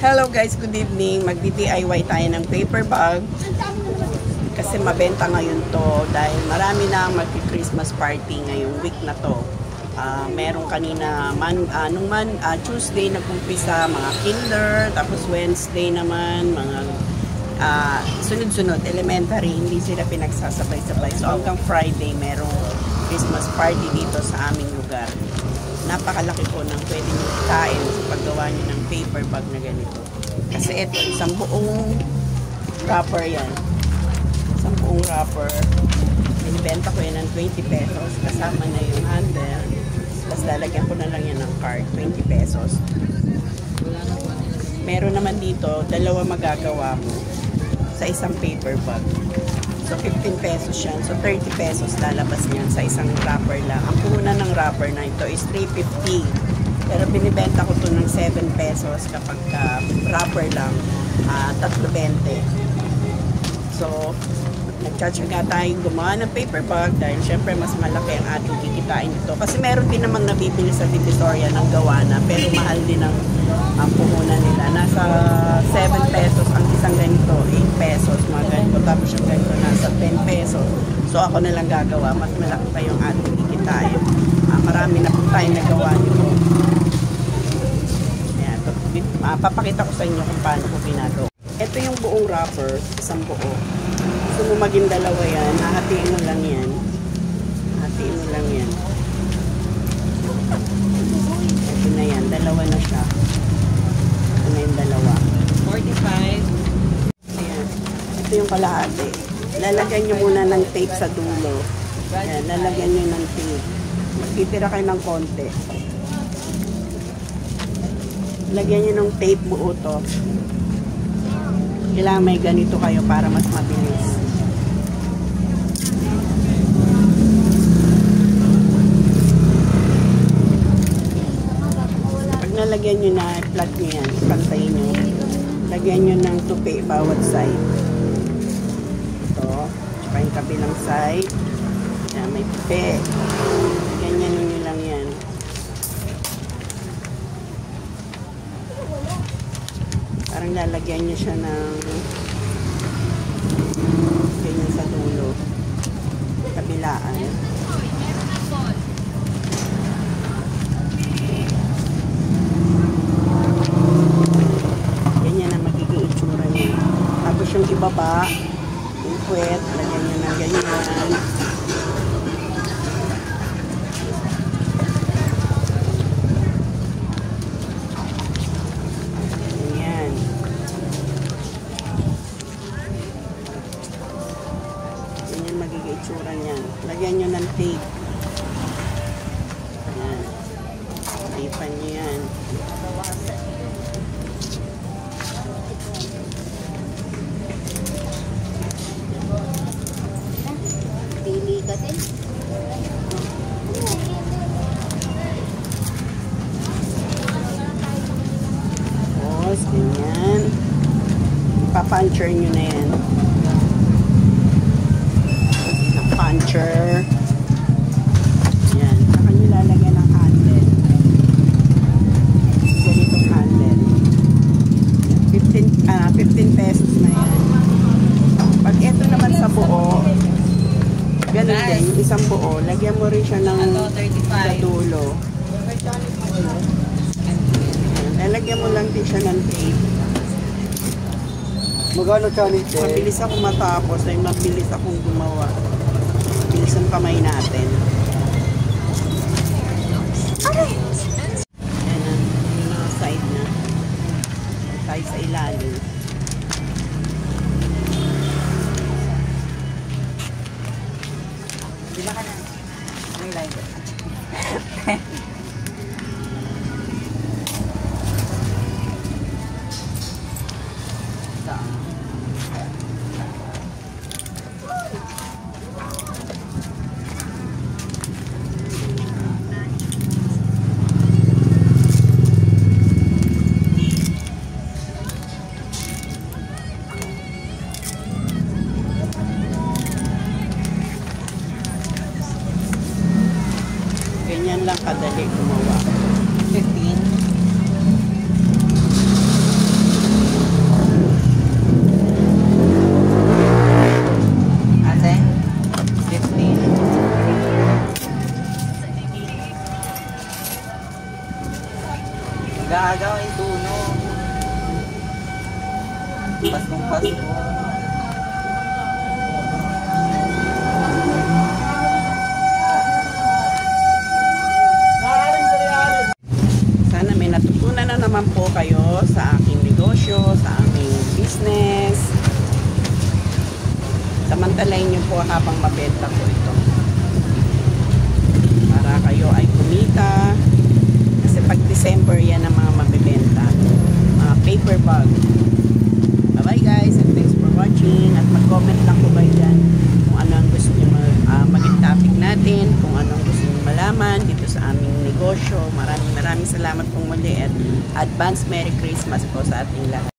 Hello guys, good evening. Magdi-DIY tayo ng paper bag. Kasi mabenta ngayon to dahil marami na magki-Christmas party ngayong week na to. Meron kanina Tuesday nag-umpisa mga kinder, tapos Wednesday naman mga sunod-sunod elementary, hindi sila pinagsasabay-sabay. So hanggang Friday merong Christmas party dito sa aming lugar. Napakalaki po ng pwede nyo kain sa paggawa nyo ng paper bag na ganito. Kasi ito, isang buong wrapper yan. Isang buong wrapper. Binibenta ko yan ng 20 pesos. Kasama na yung handle. Tapos lalagyan ko na lang yan ng card. 20 pesos. Meron naman dito, dalawa magagawa mo sa isang paper bag. So, 15 pesos yan. So, 30 pesos lalabas niyan sa isang wrapper lang. Ang puhunan ng wrapper na ito is 3.50. Pero binibenta ko to ng 7 pesos kapag wrapper lang. 3.20. So, nag-charge nga tayong gumawa ng paper bag dahil syempre mas malaki ang ating kikitain ito. Kasi meron din namang nabibili sa Divisoria ng gawana pero mahal din ang puhunan nila. Nasa 7 pesos ang isang ganito, 8 pesos, mga ganito. Tapos yung ganito nasa 10 pesos. So ako na lang gagawa, mas malaki pa yung ating kikitain. Marami na po tayong nagawa nito. Ayan, papakita ko sa inyo kung paano ko ginagawa. Ito yung buong wrapper, isang buo. Gusto mo maging dalawa yan, hahatiin mo lang yan. Hahatiin mo lang yan. Ito na yan, dalawa na siya. Ito na yung dalawa. 45. Ayan. Ito yung kalahati. Lalagyan nyo muna ng tape sa dulo. Ayan, lalagyan nyo ng tape. Magtitira kayo ng konti. Lagyan nyo ng tape buo to. Kailangan may ganito kayo para mas mabilis. Pag nalagyan nyo na, plug nyo yan, pantayin nyo. Lagyan nyo ng tupi bawat side. Ito, tsaka yung kabilang side. Yan, may tupi. Ganyan nyo lang yan. Parang lalagyan nyo siya ng ganyan sa dulo. Kabilaan. Ganyan ang magiging itsura niya. Tapos yung ibaba, yung puwet, lagyan nyo ng ganyan. Magiging itsura niyan. Lagyan nyo ng tape. Ayan. Tapean nyo yan. Pili ka din. Tapos, ganyan. Ipapuncher nyo na yan. Puncher. Yan. Saka nyo lalagyan ng handle. Ganitong handle. 15 pesos na yan. Pag ito naman sa buo, ganun din. Yung isang buo, lagyan mo rin siya ng sa dulo. Lalagyan mo lang din siya ng tape. Magano challenge eh? Mabilis akong matapos ay mabilis akong gumawa. Bilis ang kamay natin. Ayan na. Yung mga side na. Tayo sa ilalim. Bila ka na. May live. Paskong Pasko. Sana may natutunan na naman po kayo sa aking negosyo, sa aming business. Samantalayin niyo po habang mabenta ko ito. Para kayo ay kumita. Kasi pag December yan ang mga mabibenta. Mga paper bag. Bye guys, and thanks for watching. At mag-comment lang po kayo dyan kung ano ang gusto niyo maging topic natin, kung ano ang gusto niyo malaman dito sa aming negosyo. Maraming salamat pong muli at advance Merry Christmas po sa ating lahat.